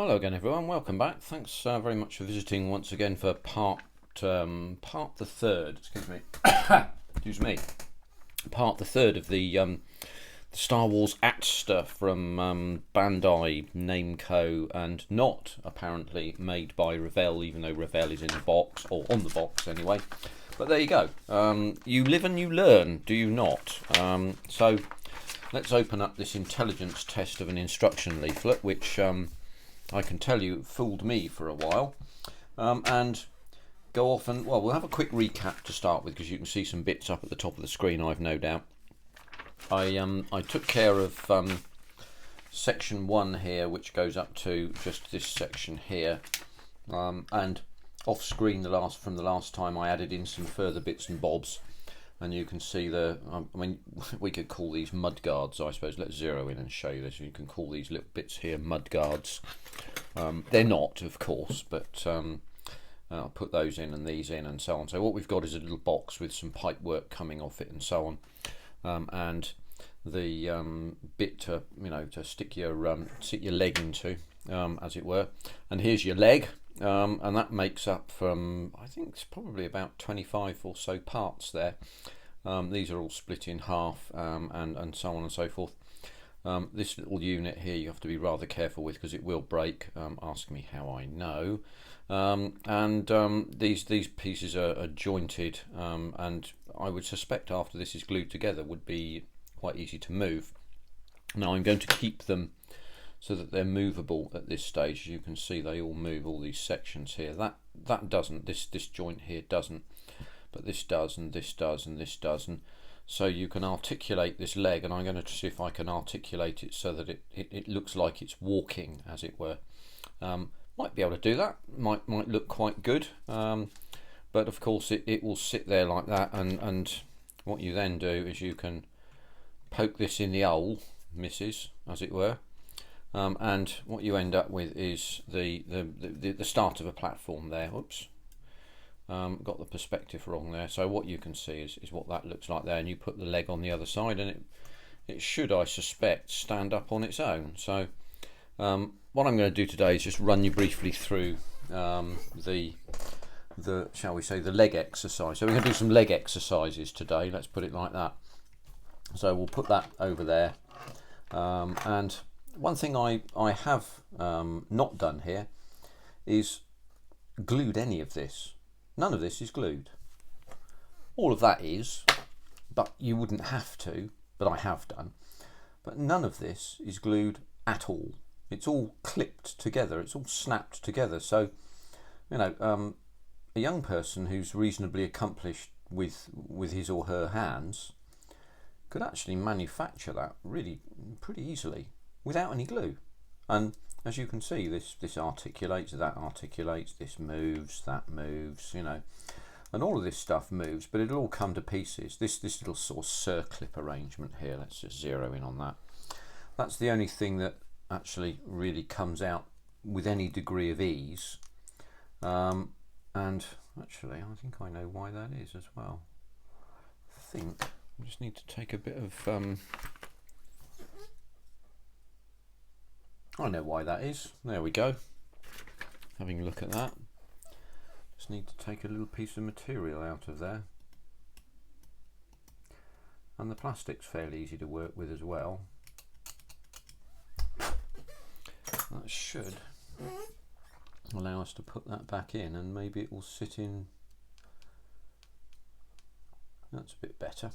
Hello again, everyone. Welcome back. Thanks very much for visiting once again for part the third. Excuse me. Excuse me. Part the third of the Star Wars Atster from Bandai Namco, and not apparently made by Revell, even though Revell is in the box, or on the box anyway. But there you go. You live and you learn, do you not? So let's open up this intelligence test of an instruction leaflet, which I can tell you fooled me for a while, and go off and, well, we'll have a quick recap to start with, because you can see some bits up at the top of the screen, I've no doubt. I took care of section 1 here, which goes up to just this section here, and off screen from the last time I added in some further bits and bobs, and you can see I mean, we could call these mud guards, I suppose. Let's zero in and show you this. You can call these little bits here mud guards. They're not, of course, but I'll put those in and these in and so on. So what we've got is a little box with some pipe work coming off it and so on, and the bit to stick your leg into, as it were. And here's your leg, and that makes up from, I think it's probably about 25 or so parts there. These are all split in half, and so on and so forth. This little unit here you have to be rather careful with, because it will break. Ask me how I know. These pieces are jointed, and I would suspect after this is glued together would be quite easy to move. Now I'm going to keep them so that they're movable at this stage. As you can see, they all move, all these sections here. That doesn't, this joint here doesn't, but this does, and this does, and this does. And so you can articulate this leg, and I'm going to see if I can articulate it so that it looks like it's walking, as it were. Might be able to do that, might look quite good, but of course it will sit there like that, and what you then do is you can poke this in the hole, missus, as it were, and what you end up with is the start of a platform there. Whoops. Got the perspective wrong there. So what you can see is what that looks like there, and you put the leg on the other side, and it should, I suspect, stand up on its own. So what I'm going to do today is just run you briefly through the shall we say, the leg exercise. So we're going to do some leg exercises today, let's put it like that. So we'll put that over there, and one thing I have not done here is glued any of this. None of this is glued. All of that is, but you wouldn't have to, but I have done. But none of this is glued at all. It's all clipped together. It's all snapped together. So, a young person who's reasonably accomplished with his or her hands could actually manufacture that really pretty easily without any glue. And as you can see, this articulates, that articulates, this moves, that moves, and all of this stuff moves, but it'll all come to pieces. This little sort of circlip arrangement here, let's just zero in on that. That's the only thing that actually really comes out with any degree of ease. And actually, I think I know why that is as well. I think I just need to take a bit of I know why that is. There we go. Having a look at that. Just need to take a little piece of material out of there. And the plastic's fairly easy to work with as well. That should allow us to put that back in, and maybe it will sit in. That's a bit better.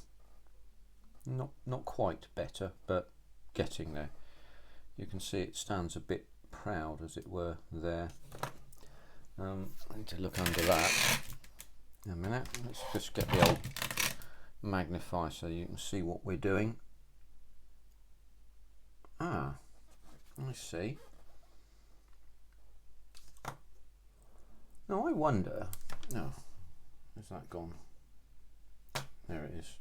Not quite better, but getting there. You can see it stands a bit proud, as it were, there. I need to look under that. A minute, let's just get the old magnifier so you can see what we're doing. Ah, I see. Now I wonder, no, where's that gone? There it is.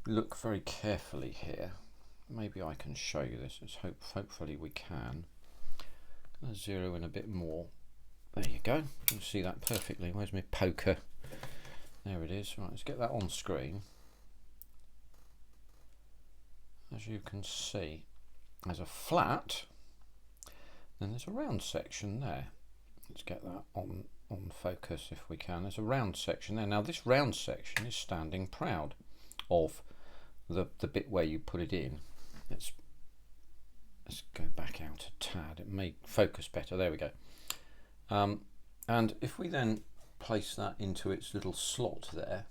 Look very carefully here. Maybe I can show you this. Hopefully we can. Gonna zero in a bit more. There you go. You can see that perfectly. Where's my poker? There it is. Right, let's get that on screen. As you can see, there's a flat Then there's a round section there. Let's get that on focus if we can. There's a round section there. Now this round section is standing proud of the bit where you put it in. Let's go back out a tad. It may focus better. There we go. And if we then place that into its little slot there,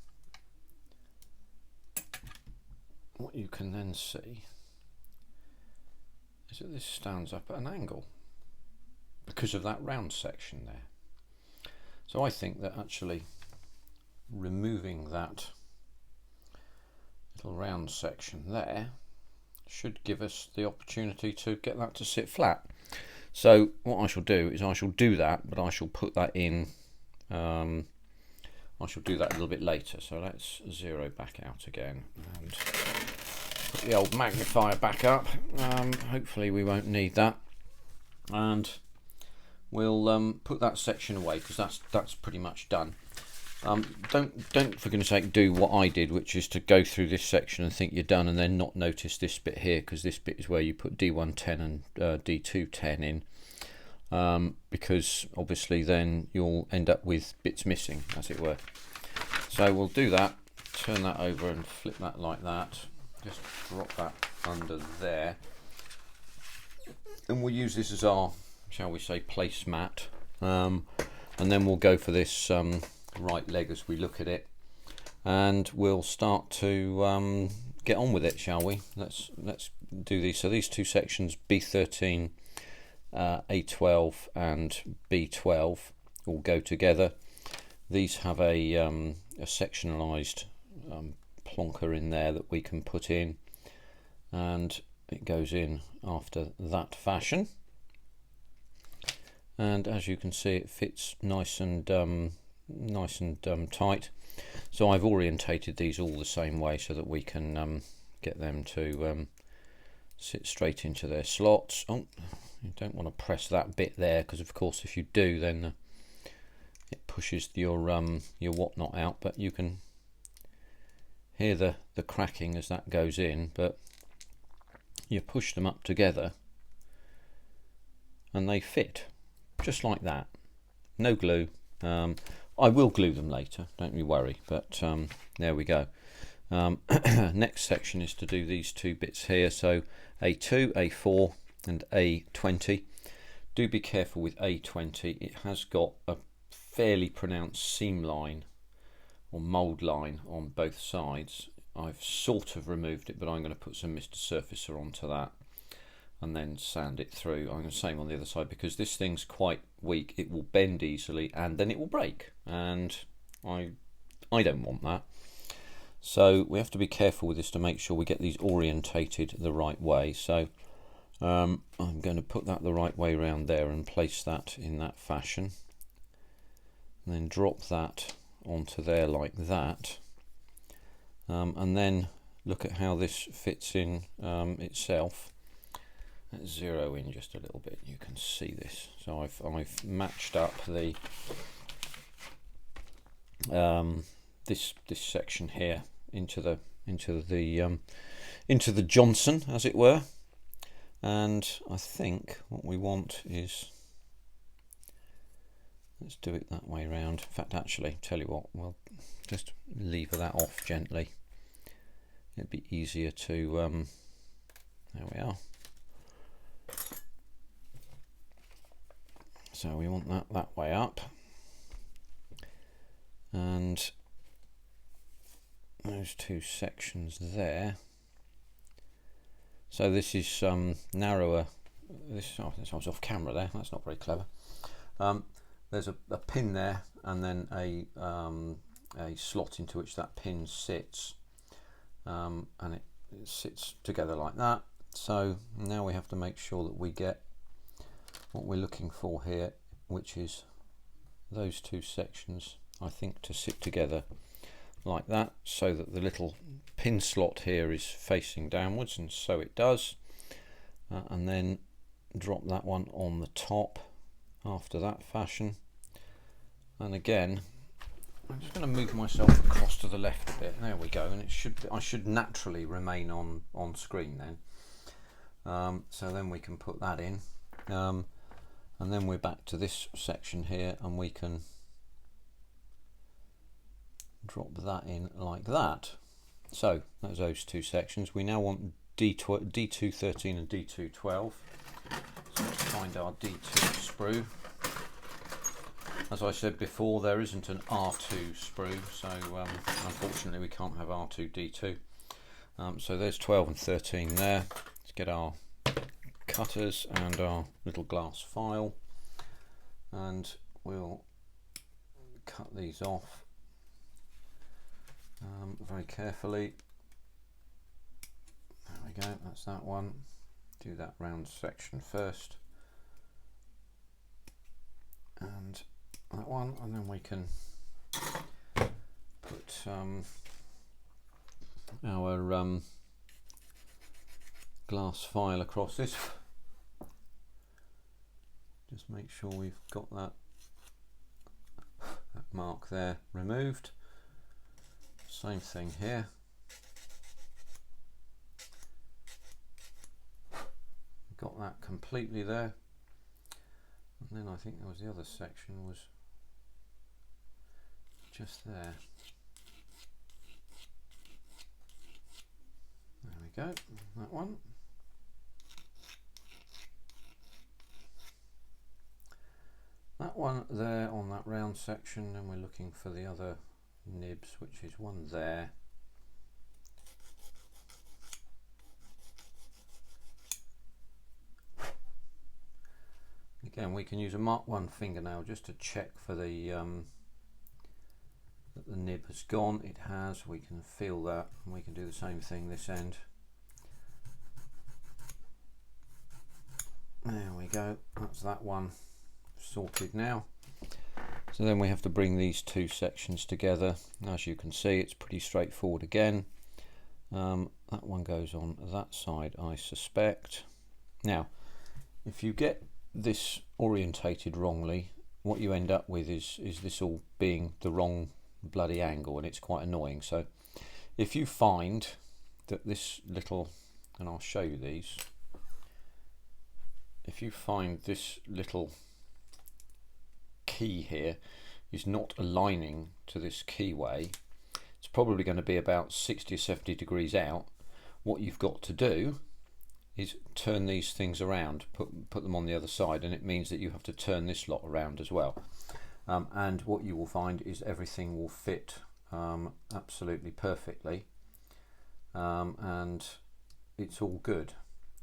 what you can then see is that this stands up at an angle because of that round section there. So I think that actually removing that little round section there should give us the opportunity to get that to sit flat. So what I shall do is I shall do that, but I shall put that in, I shall do that a little bit later. So let's zero back out again and put the old magnifier back up. Hopefully we won't need that, and we'll put that section away because that's pretty much done. Don't for goodness sake do what I did, which is to go through this section and think you're done and then not notice this bit here, because this bit is where you put D110 and D210 in, because obviously then you'll end up with bits missing, as it were. So we'll do that, turn that over and flip that like that, just drop that under there, and we'll use this as our, shall we say, placemat, and then we'll go for this right leg as we look at it, and we'll start to get on with it, shall we? Let's do these. So these two sections, B13, A12 and B12, all go together. These have a sectionalized plonker in there that we can put in, and it goes in after that fashion, and as you can see it fits nice and tight. So I've orientated these all the same way so that we can get them to sit straight into their slots. Oh, you don't want to press that bit there, because of course if you do then it pushes your whatnot out, but you can hear the cracking as that goes in. But you push them up together and they fit just like that, no glue. I will glue them later, don't you worry, but there we go. Next section is to do these two bits here, so A2, A4 and A20. Do be careful with A20, it has got a fairly pronounced seam line or mould line on both sides. I've sort of removed it, but I'm going to put some Mr. Surfacer onto that and then sand it through. I'm going to same on the other side, because this thing's quite weak, it will bend easily and then it will break, and I don't want that. So we have to be careful with this to make sure we get these orientated the right way. So I'm going to put that the right way around there and place that in that fashion, and then drop that onto there like that, and then look at how this fits in itself. Let's zero in just a little bit, you can see this. So I've matched up the this section here into the Johnson, as it were. And I think what we want is, let's do it that way round. In fact, actually, tell you what, we'll just lever that off gently. It'd be easier to there we are. So we want that way up, and those two sections there. So this is narrower. This I was off camera there. That's not very clever. There's a pin there, and then a slot into which that pin sits, and it sits together like that. So now we have to make sure that we get what we're looking for here, which is those two sections, I think, to sit together like that, so that the little pin slot here is facing downwards, and so it does, and then drop that one on the top after that fashion. And again, I'm just going to move myself across to the left a bit. There we go, and I should naturally remain on screen then. So then we can put that in. and then we're back to this section here, and we can drop that in like that. So that's those two sections. We now want D213 and D212. So let's find our D2 sprue. As I said before, there isn't an R2 sprue, so unfortunately we can't have R2D2. So there's 12 and 13 there. Let's get our cutters and our little glass file, and we'll cut these off very carefully. There we go, that's that one. Do that round section first, and that one, and then we can put our glass file across this. Just make sure we've got that mark there removed. Same thing here. Got that completely there. And then I think there was the other section was just there. There we go, that one. That one there on that round section, and we're looking for the other nibs, which is one there. Again, we can use a Mark 1 fingernail just to check for the that the nib has gone. It has. We can feel that, and we can do the same thing this end. There we go, that's that one sorted now. So then we have to bring these two sections together. As you can see, it's pretty straightforward again. That one goes on that side, I suspect. Now, if you get this orientated wrongly, what you end up with is this all being the wrong bloody angle, and it's quite annoying. So if you find that this little, and I'll show you these, if you find this little key here is not aligning to this keyway, it's probably going to be about 60 or 70 degrees out. What you've got to do is turn these things around, put them on the other side, and it means that you have to turn this lot around as well. And what you will find is everything will fit absolutely perfectly, and it's all good.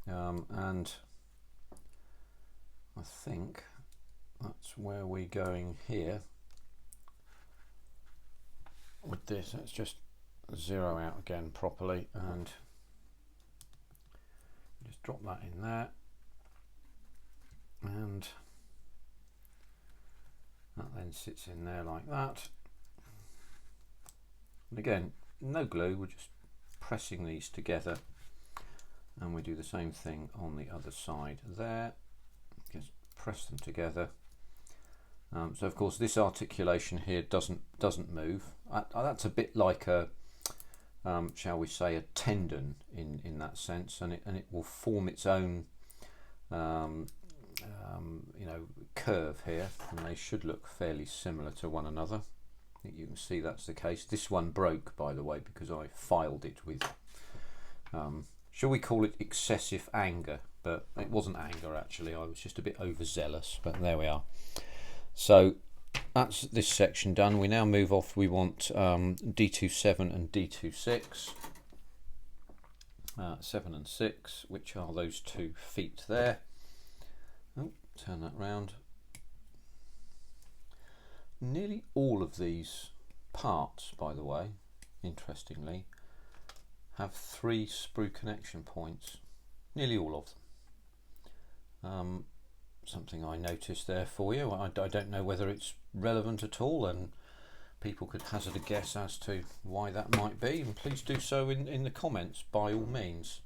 And I think that's where we're going here with this. Let's just zero out again properly and just drop that in there, and that then sits in there like that. And again, no glue, we're just pressing these together, and we do the same thing on the other side there. Just press them together. So of course this articulation here doesn't move. That's a bit like a shall we say a tendon in that sense, and it will form its own you know, curve here, and they should look fairly similar to one another. I think you can see that's the case. This one broke, by the way, because I filed it with shall we call it excessive anger, but it wasn't anger actually, I was just a bit overzealous, but there we are. So that's this section done. We now move off. We want D27 and D26, 7 and 6, which are those 2 feet there. Oh, turn that round. Nearly all of these parts, by the way, interestingly, have 3 sprue connection points. Nearly all of them. Something I noticed there for you. I don't know whether it's relevant at all, and people could hazard a guess as to why that might be, and please do so in the comments by all means.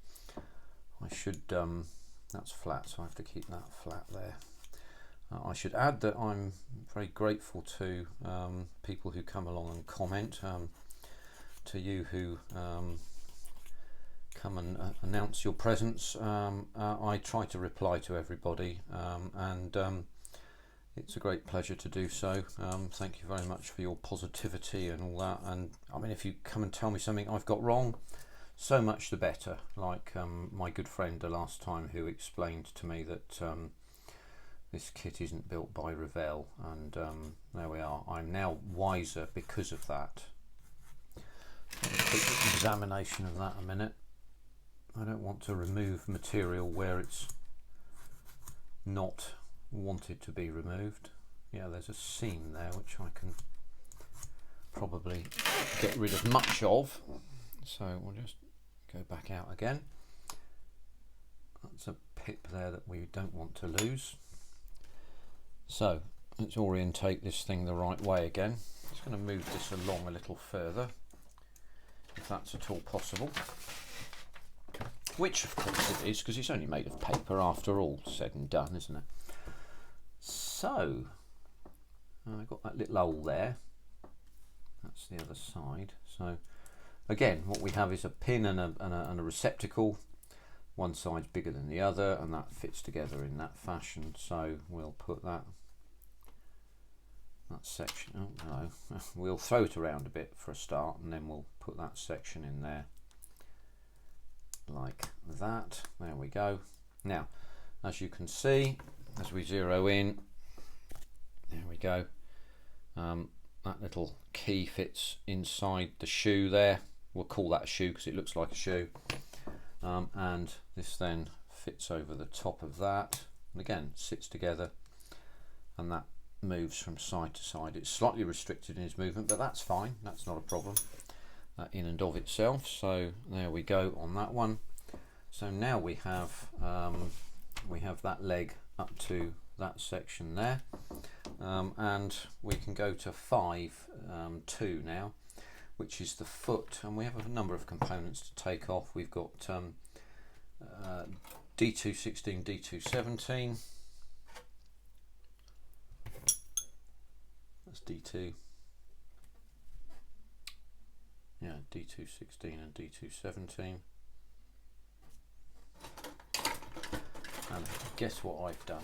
I should that's flat, so I have to keep that flat there. I should add that I'm very grateful to people who come along and comment, to you who come and announce your presence. I try to reply to everybody, and it's a great pleasure to do so. Thank you very much for your positivity and all that. And I mean, if you come and tell me something I've got wrong, so much the better. Like my good friend the last time, who explained to me that this kit isn't built by Revell, and there we are. I'm now wiser because of that. Quick examination of that a minute. I don't want to remove material where it's not wanted to be removed. Yeah, there's a seam there which I can probably get rid of much of, so we'll just go back out again. That's a pip there that we don't want to lose. So let's orientate this thing the right way again. Just going to move this along a little further, if that's at all possible, which of course it is, because it's only made of paper after all said and done, isn't it? So I've got that little hole there, that's the other side. So again, what we have is a pin and a receptacle. One side's bigger than the other, and that fits together in that fashion. So we'll put that section, oh no, we'll throw it around a bit for a start, and then we'll put that section in there like that. There we go. Now, as you can see, as we zero in, there we go, that little key fits inside the shoe there. We'll call that a shoe because it looks like a shoe, and this then fits over the top of that, and again sits together, and that moves from side to side. It's slightly restricted in its movement, but that's fine, that's not a problem in and of itself. So there we go on that one. So now we have that leg up to that section there, and we can go to 5.2 now, which is the foot, and we have a number of components to take off. We've got D216, D217, that's D2, yeah, D216 and D217. And guess what I've done?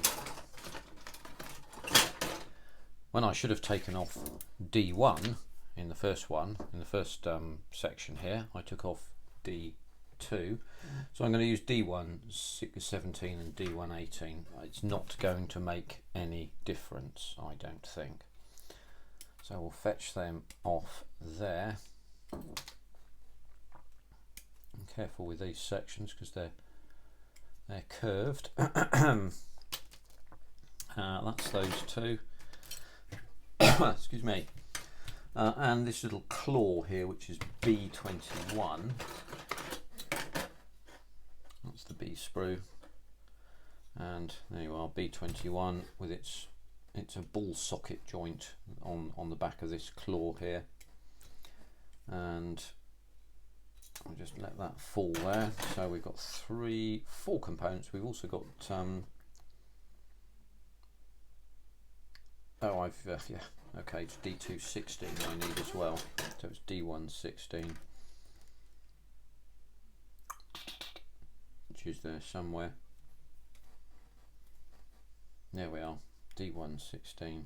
When I should have taken off D1 in the first one, in the first section here, I took off D2. So I'm going to use D117 and D118. It's not going to make any difference, I don't think. So we'll fetch them off there. I'm careful with these sections because they're curved. That's those two. Excuse me. And this little claw here, which is B21. That's the B sprue. And there you are, B21 with it's a ball socket joint on the back of this claw here. And I'll just let that fall there. So we've got 4 components. We've also got yeah, okay, it's D216 I need as well, so it's D116, which is there somewhere. There we are, D116.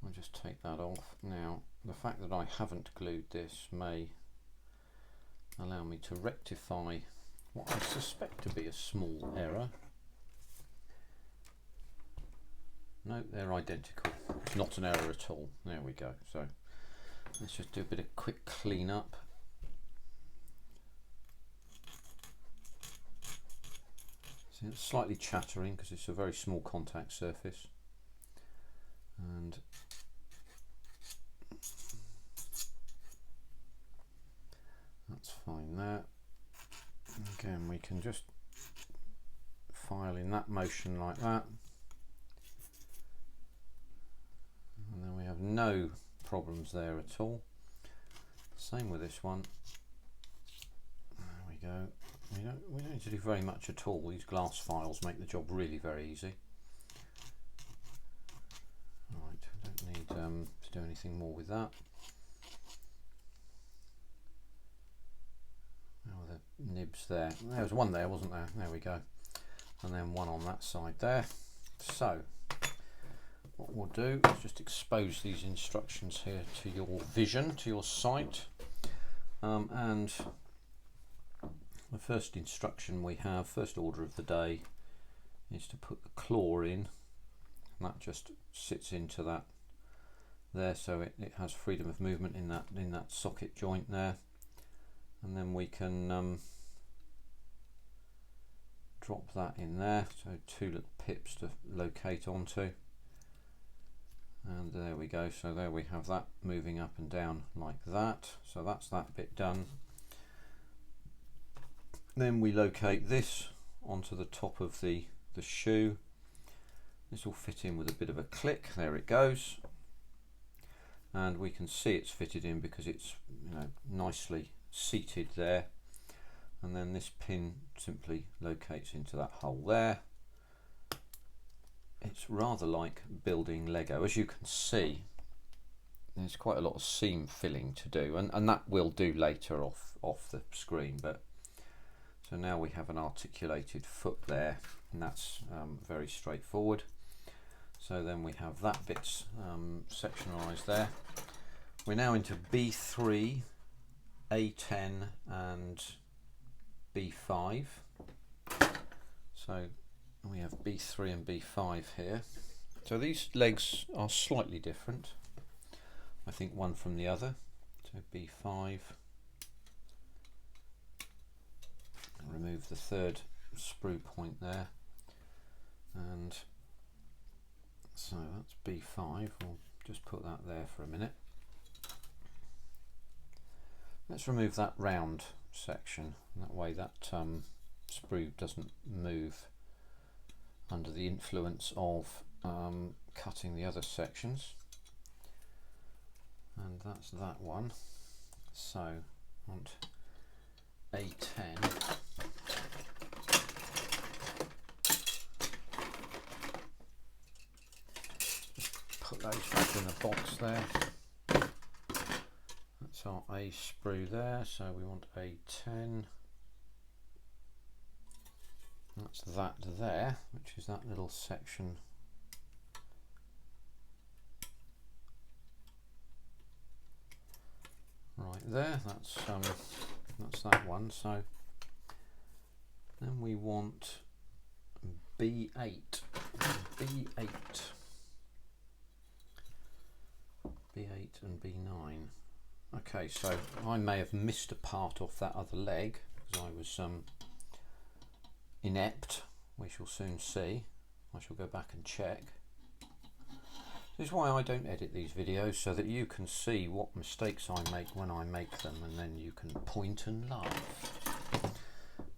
I'll just take that off. Now, the fact that I haven't glued this may allow me to rectify what I suspect to be a small error. No, they're identical. It's not an error at all. There we go. So let's just do a bit of quick clean up. See, it's slightly chattering because it's a very small contact surface. And that's fine there. Again, we can just file in that motion like that. And then we have no problems there at all. Same with this one. There we go. We don't need to do very much at all. These glass files make the job really very easy. Right, we don't need to do anything more with that. Oh, the nibs there. There was one there, wasn't there? There we go. And then one on that side there. So what we'll do is just expose these instructions here to your vision, to your sight, and the first instruction we have, first order of the day, is to put the claw in, and that just sits into that there, so it has freedom of movement in that socket joint there, and then we can drop that in there, so 2 little pips to locate onto, and there we go. So there we have that moving up and down like that, so that's that bit done. Then we locate this onto the top of the shoe. This will fit in with a bit of a click. There it goes, and we can see it's fitted in because it's, you know, nicely seated there. And then this pin simply locates into that hole there. It's rather like building Lego. As you can see, there's quite a lot of seam filling to do, and that we'll do later off the screen. But so now we have an articulated foot there, and that's very straightforward. So then we have that bit's sectionalised there. We're now into B3, A10 and B5. So we have B3 and B5 here. So these legs are slightly different, I think, one from the other. So B5. Remove the third sprue point there, and so that's B5. We'll just put that there for a minute. Let's remove that round section, that way that sprue doesn't move under the influence of cutting the other sections. And that's that one. So I want A10. Put those back in the box there. That's our A sprue there, so we want A10. That's that there, which is that little section right there. That's that one. So then we want B8. B8 and B9. Okay, so I may have missed a part off that other leg because I was inept. We shall soon see. I shall go back and check. This is why I don't edit these videos, so that you can see what mistakes I make when I make them, and then you can point and laugh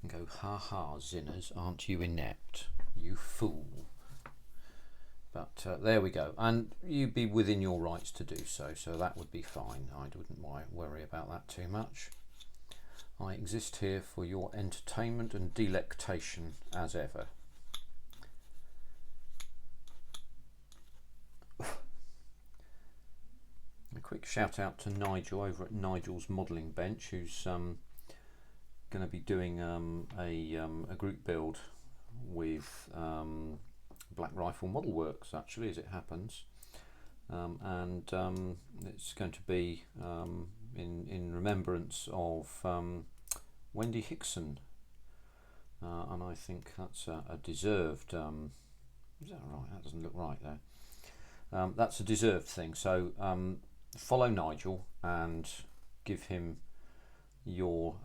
and go, ha ha, Zinners, aren't you inept, you fool. But there we go, and you'd be within your rights to do so, so that would be fine. I wouldn't worry about that too much. I exist here for your entertainment and delectation as ever. A quick shout out to Nigel over at Nigel's Modelling Bench, who's going to be doing a group build with Black Rifle Model Works, actually, as it happens, and it's going to be in remembrance of Wendy Hickson, and I think that's a deserved. Is that right? That doesn't look right there. That's a deserved thing. So follow Nigel and give him your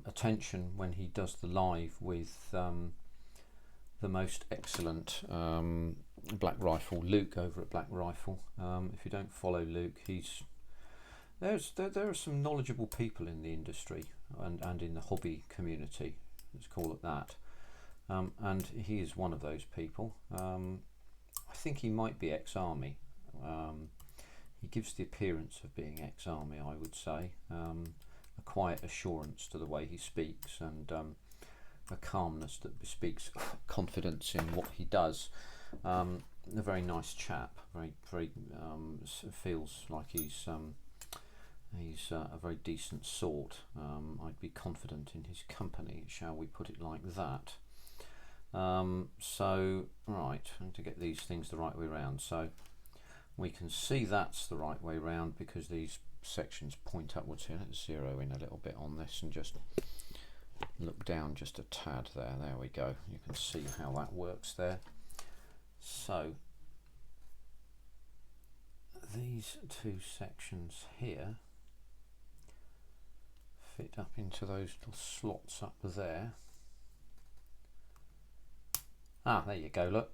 attention when he does the live with the most excellent Black Rifle, Luke, over at Black Rifle. If you don't follow Luke, there are some knowledgeable people in the industry and in the hobby community, let's call it that, and he is one of those people. I think he might be ex-army. He gives the appearance of being ex-army, I would say. A quiet assurance to the way he speaks, and a calmness that bespeaks confidence in what he does. A very nice chap. Very feels like he's a very decent sort. I'd be confident in his company, shall we put it like that. So right, I need to get these things the right way round. So we can see that's the right way round because these sections point upwards here. Let's zero in a little bit on this and just look down just a tad there. There we go. You can see how that works there. So these two sections here fit up into those little slots up there. Ah, there you go, look.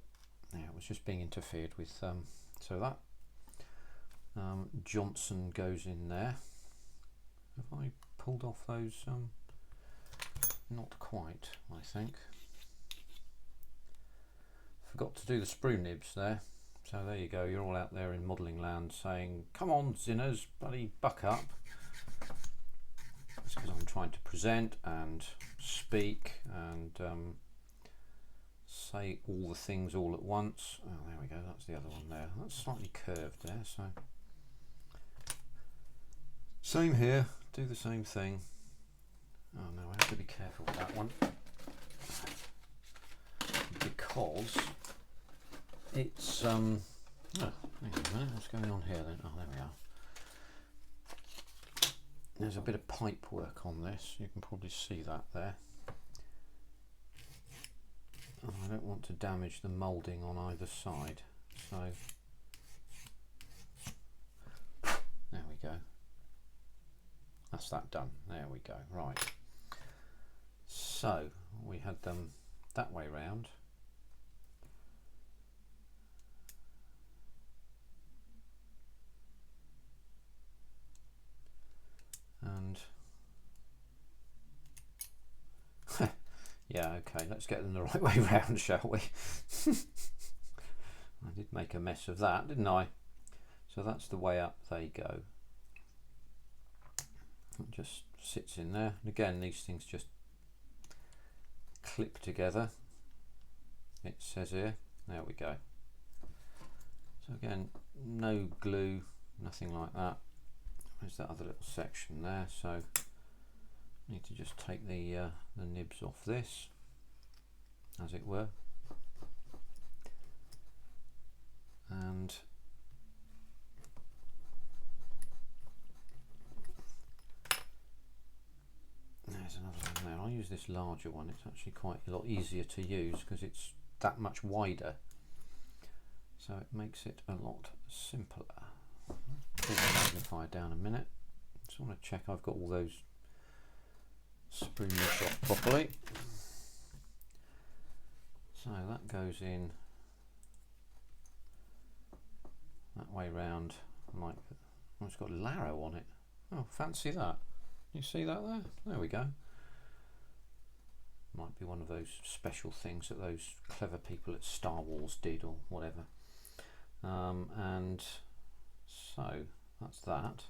Yeah, it was just being interfered with. So that Johnson goes in there. Have I pulled off those? Not quite, I think. Forgot to do the sprue nibs there. So there you go, you're all out there in modelling land saying, come on Zinners, bloody buck up. It's because I'm trying to present and speak and say all the things all at once. Oh, there we go, that's the other one there. That's slightly curved there, so. Same here, do the same thing. Oh no, I have to be careful with that one. Because it's, oh, hang on a minute, what's going on here then? Oh, there we are. There's a bit of pipe work on this, you can probably see that there. Oh, I don't want to damage the moulding on either side, so there we go. That's that done. There we go. Right. So we had them that way round. And yeah, okay, let's get them the right way round, shall we? I did make a mess of that, didn't I? So that's the way up they go. It just sits in there. And again, these things just clip together. It says here. There we go. So again, no glue, nothing like that. There's that other little section there. So I need to just take the nibs off this, as it were, and there's another one there. I'll use this larger one. It's actually quite a lot easier to use because it's that much wider, so it makes it a lot simpler. Pull the magnifier down a minute. Just want to check I've got all those sprue nibs off properly. So that goes in that way round, like, oh, it's got Larrow on it. Oh, fancy that. You see that there? There we go. Might be one of those special things that those clever people at Star Wars did or whatever. And so that's that.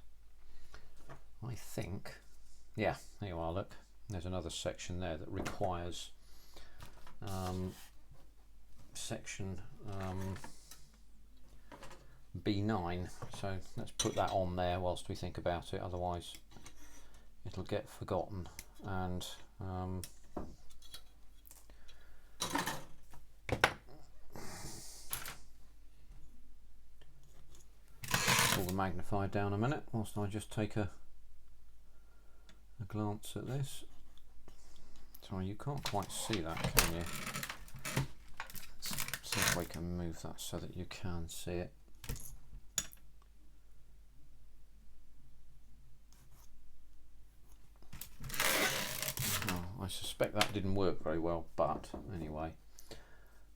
I think, yeah, there you are, look. There's another section there that requires section B9, so let's put that on there whilst we think about it, otherwise it'll get forgotten. And pull the magnifier down a minute whilst I just take a glance at this. Sorry, you can't quite see that, can you? Let's see if we can move that so that you can see it. I suspect that didn't work very well, but anyway,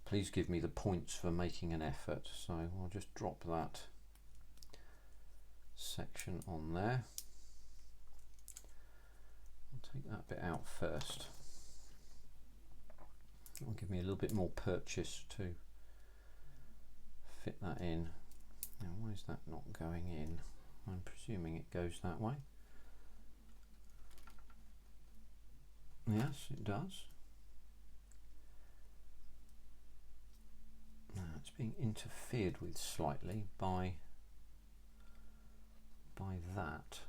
please give me the points for making an effort. So I'll just drop that section on there. I'll take that bit out first. It'll give me a little bit more purchase to fit that in. Now, why is that not going in? I'm presuming it goes that way. Yes, it does. Now it's being interfered with slightly by that,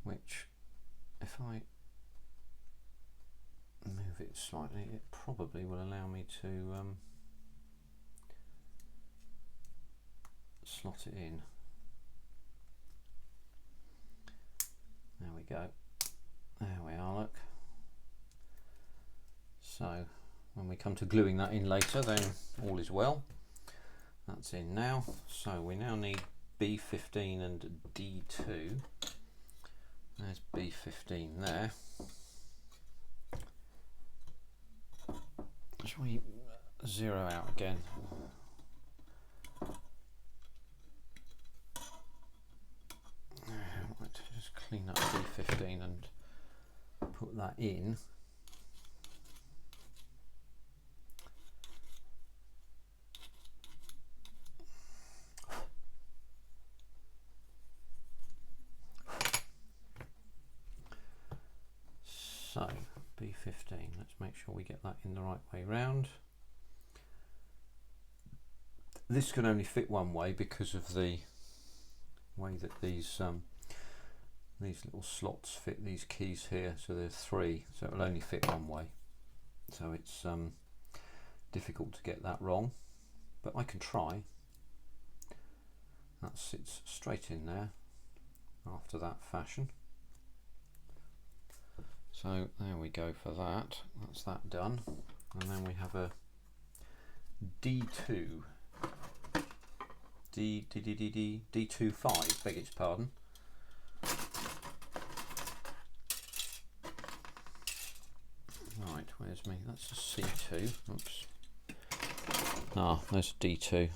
which, if I slightly, it probably will allow me to slot it in. There we go. There we are, look. So when we come to gluing that in later, then all is well. That's in now. So we now need B15 and D2. There's B15 there. Shall we zero out again? Right, just clean up B15 and put that in. So B15, let's make sure we get that in the right way round. This can only fit one way because of the way that these little slots fit these keys here. So there's 3, so it will only fit one way. So it's difficult to get that wrong, but I can try. That sits straight in there after that fashion. So there we go for that. That's that done. And then we have a D2. D25, beg its pardon. Right, where's me? That's a C2. Oops. Ah, there's D2.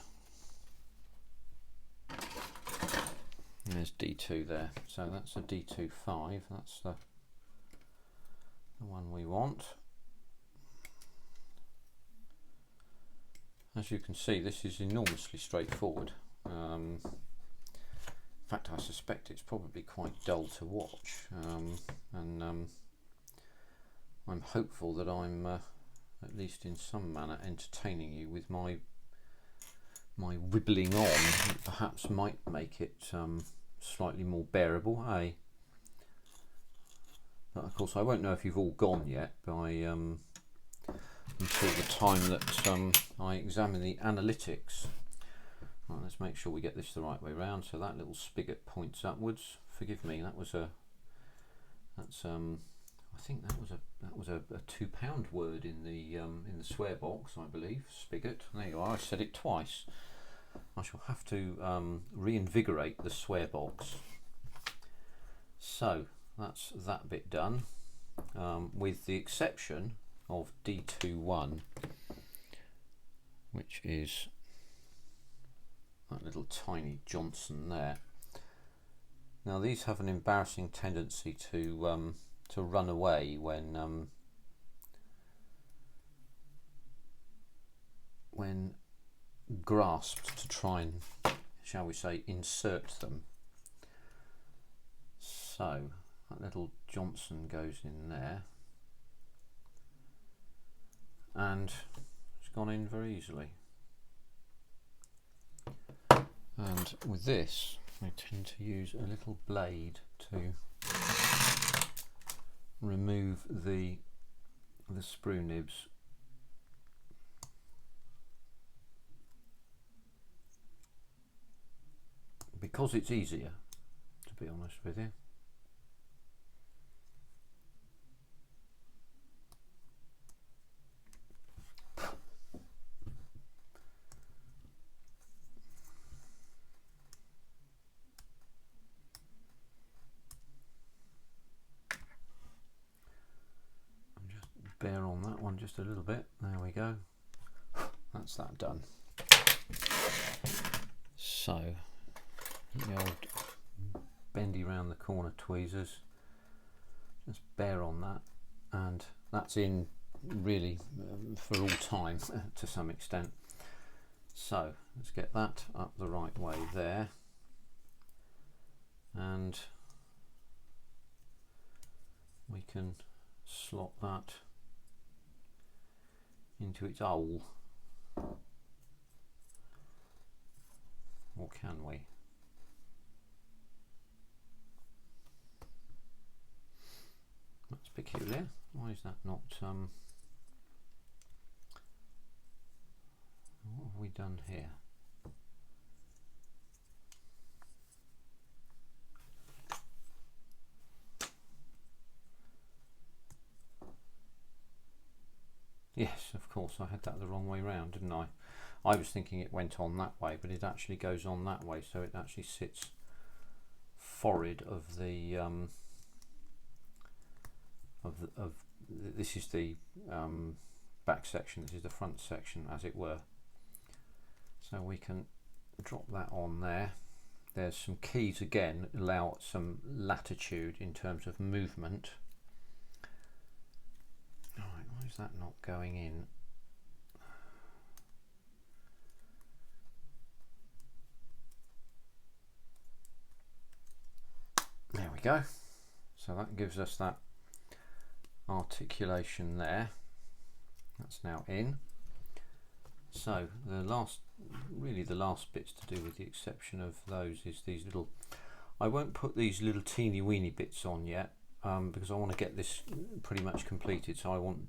There's D2 there. So that's a D25. That's the one we want. As you can see, this is enormously straightforward. In fact, I suspect it's probably quite dull to watch, and I'm hopeful that I'm at least in some manner entertaining you with my wibbling on, that perhaps might make it slightly more bearable, eh? But of course I won't know if you've all gone yet by until the time that I examine the analytics. Right, let's make sure we get this the right way round. So that little spigot points upwards. Forgive me, I think that was a £2 word in the swear box, I believe. Spigot. There you are. I said it twice. I shall have to reinvigorate the swear box. So that's that bit done, with the exception of D21, which is that little tiny Johnson there. Now these have an embarrassing tendency to run away when grasped to try and, shall we say, insert them. So that little Johnson goes in there, and it's gone in very easily. And with this, I tend to use a little blade to remove the sprue nibs. Because it's easier, to be honest with you. Bear on that one just a little bit. There we go. That's that done. So the old bendy round the corner tweezers, just bear on that, and that's in really for all time to some extent. So let's get that up the right way there, and we can slot that into its hole, or can we? That's peculiar. Why is that not what have we done here? Yes, of course, I had that the wrong way round, didn't I? I was thinking it went on that way, but it actually goes on that way, so it actually sits forward of the this is the back section, this is the front section, as it were. So we can drop that on there. There's some keys again, allow some latitude in terms of movement. Alright, why is that not going in? There we go. So that gives us that articulation there. That's now in. So the last bits to do, with the exception of those, is these little, I won't put these little teeny weeny bits on yet, because I want to get this pretty much completed. So I want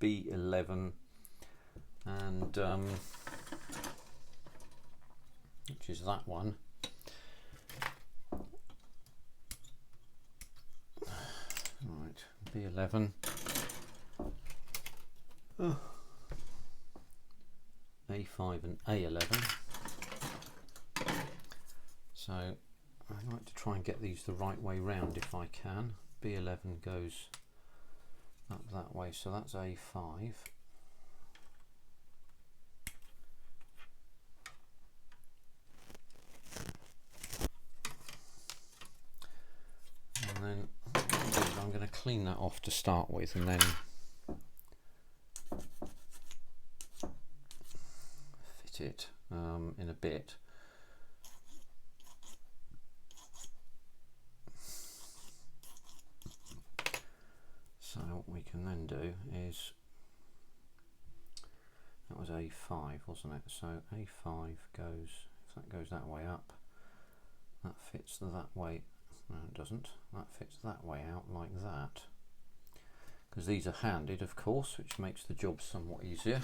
B11 and which is that one. Right, B11. A5 and A11. So I like to try and get these the right way round if I can. B11 goes up that way, so that's A5. And then I'm going to clean that off to start with, and then fit it in a bit. So what we can then do is, that was A5, wasn't it? So A5 goes, if that goes that way up, that fits that way. No, it doesn't. That fits that way out like that. Because these are handed, of course, which makes the job somewhat easier.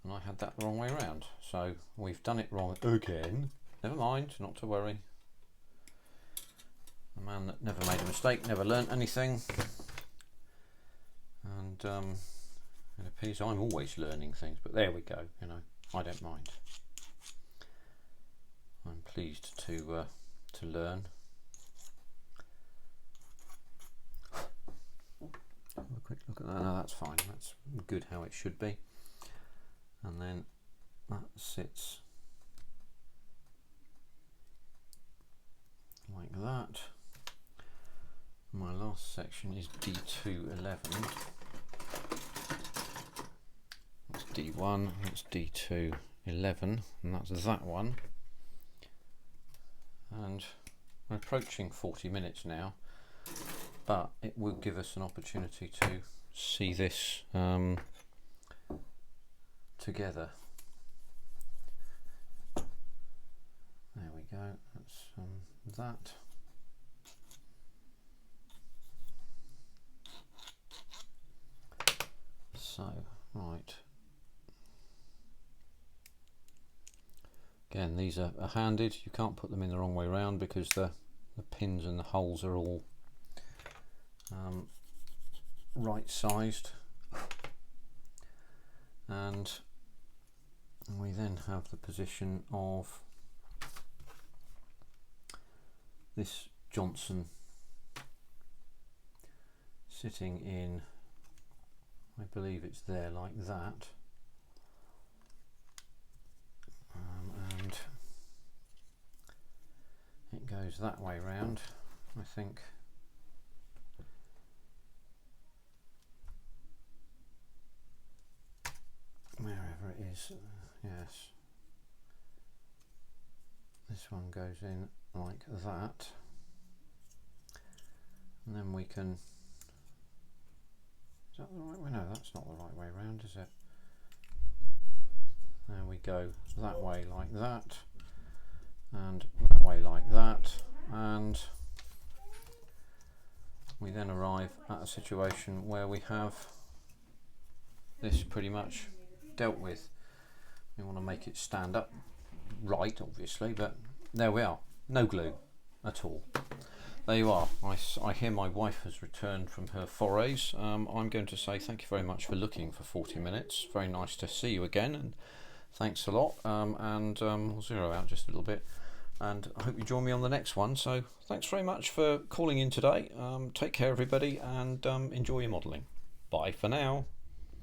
And I had that the wrong way around. So we've done it wrong again. Never mind, not to worry. A man that never made a mistake never learnt anything. And it appears I'm always learning things, but there we go, you know, I don't mind. I'm pleased to learn. Have a quick look at that. No, that's fine. That's good how it should be. And then that sits like that. My last section is D211. That's D1, that's D211, and that's that one. And we're approaching 40 minutes now, but it will give us an opportunity to see this together. There we go, that's that. So, right. Again, these are handed. You can't put them in the wrong way round because the pins and the holes are all right sized. And we then have the position of this Johnson sitting in, I believe it's there like that, and it goes that way round, I think. Wherever it is, yes. This one goes in like that, and then we can, is that the right way? No, that's not the right way round, is it? There we go, that way like that, and that way like that, and we then arrive at a situation where we have this pretty much dealt with. You want to make it stand up right, obviously, but there we are. No glue at all. There you are. I hear my wife has returned from her forays. I'm going to say thank you very much for looking for 40 minutes. Very nice to see you again, and thanks a lot. We'll zero out just a little bit, and I hope you join me on the next one. So thanks very much for calling in today. Take care, everybody, and enjoy your modelling. Bye for now.